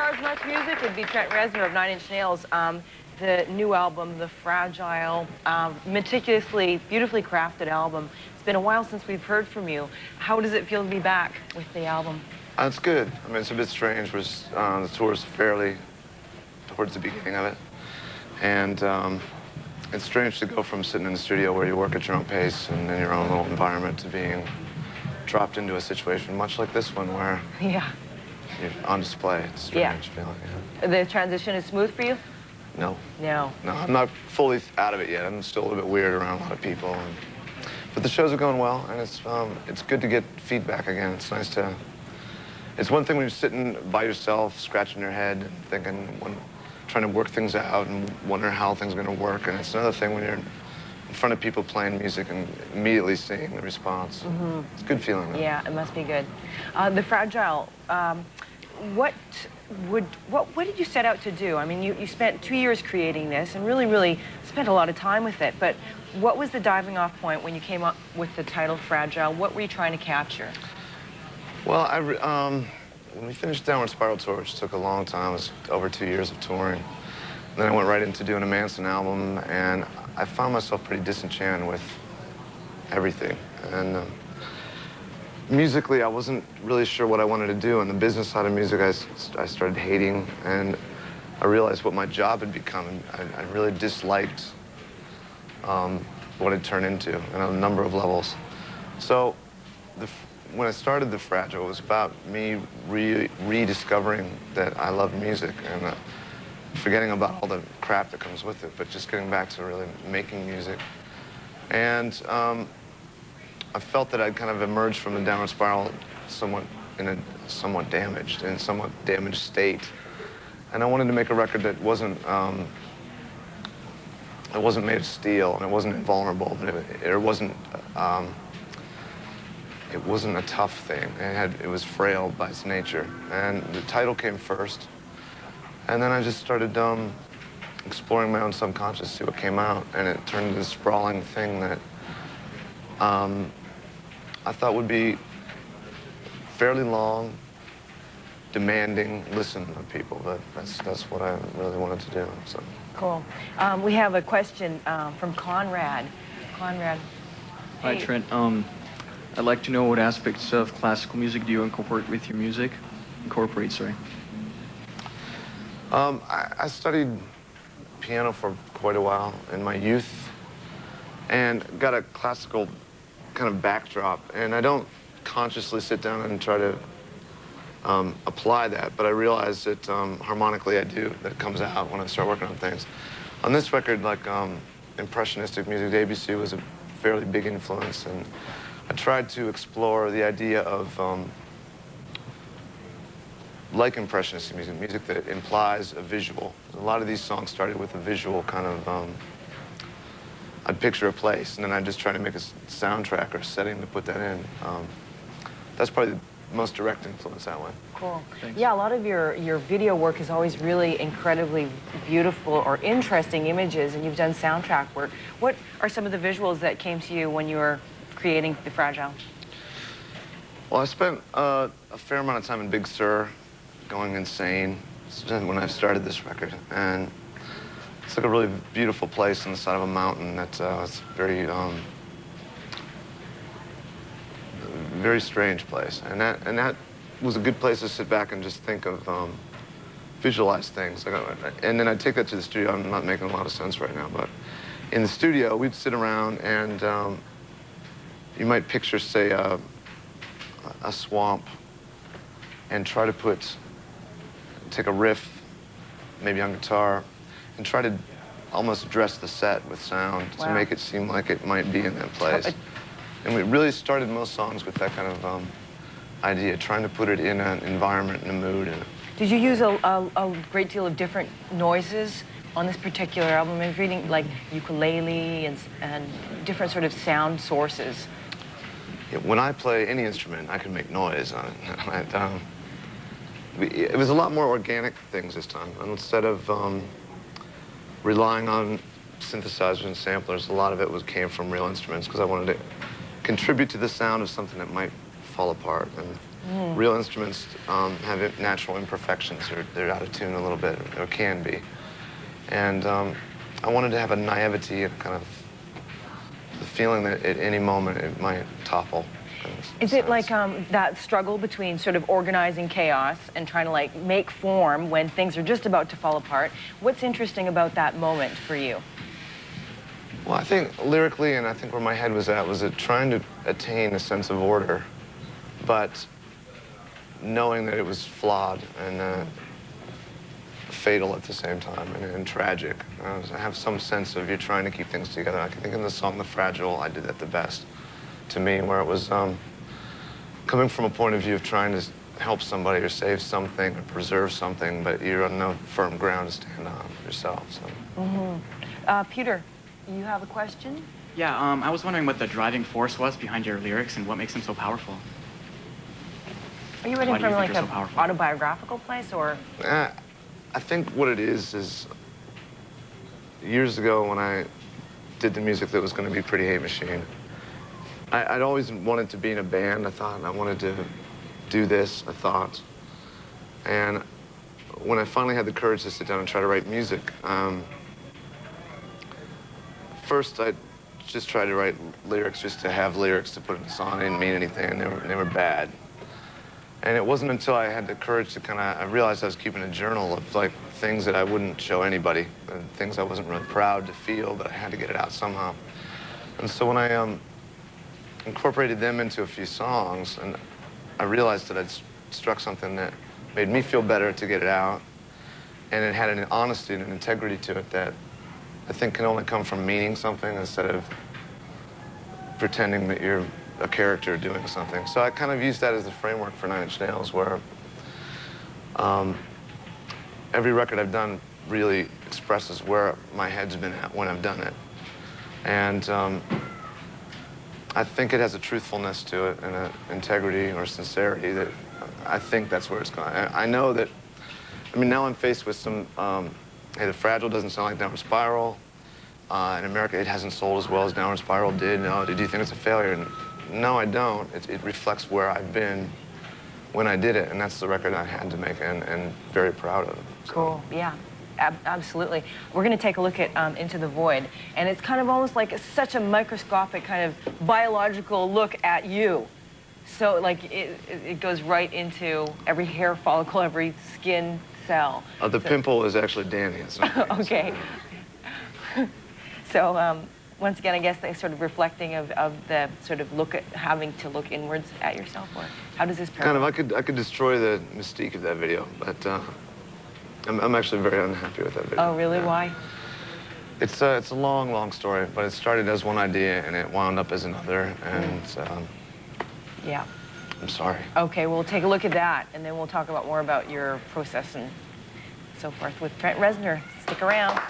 as much music would be Trent Reznor of 9 Inch Nails. The new album, The Fragile, meticulously, beautifully crafted album. It's been a while since we've heard from you. How does it feel to be back with the album? It's good. I mean, it's a bit strange. The tour's fairly towards the beginning of it. And it's strange to go from sitting in the studio where you work at your own pace and in your own little environment to being dropped into a situation much like this one where you're on display. It's a strange feeling. Yeah. The transition is smooth for you? No. No. No, I'm not fully out of it yet. I'm still a little bit weird around a lot of people. But the shows are going well, and it's good to get feedback again. It's nice to... It's one thing when you're sitting by yourself, scratching your head, and thinking, trying to work things out and wondering how things are going to work. And it's another thing when you're in front of people playing music and immediately seeing the response. Mm-hmm. It's a good feeling. Though. Yeah, it must be good. The Fragile, what did you set out to do? I mean, you spent 2 years creating this and really spent a lot of time with it. But what was the diving off point when you came up with the title Fragile? What were you trying to capture? Well, when we finished Downward Spiral tour, which took a long time, it was over 2 years of touring. And then I went right into doing a Manson album, and I found myself pretty disenchanted with everything. And musically, I wasn't really sure what I wanted to do. And the business side of music, I started hating, and I realized what my job had become. I really disliked what it turned into on a number of levels. So when I started The Fragile, it was about me rediscovering that I love music and forgetting about all the crap that comes with it, but just getting back to really making music. And I felt that I'd kind of emerged from the downward spiral somewhat damaged state. And I wanted to make a record that wasn't made of steel, and it wasn't invulnerable, but it wasn't a tough thing. It was frail by its nature. And the title came first. And then I just started exploring my own subconscious, see what came out. And it turned into this sprawling thing that I thought would be fairly long, demanding listen of people. But that's what I really wanted to do. So. Cool. We have a question from Conrad. Conrad. Hi, Trent. I'd like to know what aspects of classical music do you incorporate with your music? Sorry. I studied piano for quite a while in my youth and got a classical kind of backdrop. And I don't consciously sit down and try to apply that, but I realize that harmonically I do, that comes out when I start working on things. On this record, like impressionistic music, the ABC was a fairly big influence, and I tried to explore the idea of, like impressionistic music that implies a visual. A lot of these songs started with a visual kind of, I'd picture a place, and then I'd just try to make a soundtrack or setting to put that in. That's probably the most direct influence that way. Cool. Thanks. Yeah, a lot of your video work is always really incredibly beautiful or interesting images, and you've done soundtrack work. What are some of the visuals that came to you when you were creating The Fragile? Well, I spent a fair amount of time in Big Sur, going insane when I started this record. And it's like a really beautiful place on the side of a mountain that's very, very strange place. And that was a good place to sit back and just think of, visualize things. And then I'd take that to the studio. I'm not making a lot of sense right now, but in the studio, we'd sit around and you might picture, say, a swamp and try to take a riff, maybe on guitar, and try to almost dress the set with sound to make it seem like it might be in that place. And we really started most songs with that kind of idea, trying to put it in an environment and a mood. Did you use a great deal of different noises on this particular album? I was reading like ukulele and different sort of sound sources. Yeah, when I play any instrument, I can make noise on it. It was a lot more organic things this time. And instead of relying on synthesizers and samplers, a lot of it came from real instruments because I wanted to contribute to the sound of something that might fall apart. And Real instruments have natural imperfections. They're out of tune a little bit, or can be. And I wanted to have a naivety and kind of the feeling that at any moment it might topple. Is it like that struggle between sort of organizing chaos and trying to like make form when things are just about to fall apart? What's interesting about that moment for you? Well, I think lyrically, and I think where my head was at trying to attain a sense of order, but knowing that it was flawed and fatal at the same time and tragic. I have some sense of you're trying to keep things together. I think in the song The Fragile, I did that the best to me, where it was coming from a point of view of trying to help somebody or save something or preserve something, but you're on no firm ground to stand on yourself. So. Peter, you have a question? Yeah, I was wondering what the driving force was behind your lyrics and what makes them so powerful. Are you writing from like an so autobiographical place, or? I think what it is years ago when I did the music that was going to be Pretty Hate Machine, I'd always wanted to be in a band. I thought I wanted to do this, I thought. And when I finally had the courage to sit down and try to write music, first I just tried to write lyrics just to have lyrics to put in a song. It didn't mean anything, and they were bad. And it wasn't until I had the courage to I realized I was keeping a journal of like things that I wouldn't show anybody, and things I wasn't really proud to feel, but I had to get it out somehow. And so when I incorporated them into a few songs, and I realized that I'd struck something that made me feel better to get it out, and it had an honesty and an integrity to it that I think can only come from meaning something instead of pretending that you're a character doing something. So I kind of used that as the framework for Nine Inch Nails, where every record I've done really expresses where my head's been at when I've done it. And I think it has a truthfulness to it and an integrity or sincerity that I think that's where it's going. I know that, I mean, now I'm faced with some, hey, The Fragile doesn't sound like Downward Spiral. In America, it hasn't sold as well as Downward Spiral did. No, do you think it's a failure? And no, I don't. It reflects where I've been when I did it, and that's the record I had to make and very proud of. So. Cool, yeah. Absolutely. We're going to take a look at Into the Void, and it's kind of almost like such a microscopic kind of biological look at you. So like it goes right into every hair follicle, every skin cell. The pimple is actually Danny. Okay. So once again, I guess they're sort of reflecting of the sort of look at having to look inwards at yourself, or how does this pair? Kind of, I could destroy the mystique of that video, but I'm actually very unhappy with that video. Oh, really? Yeah. Why? It's a long, long story, but it started as one idea and it wound up as another, and yeah. I'm sorry. Okay, we'll take a look at that, and then we'll talk about more about your process and so forth with Trent Reznor. Stick around.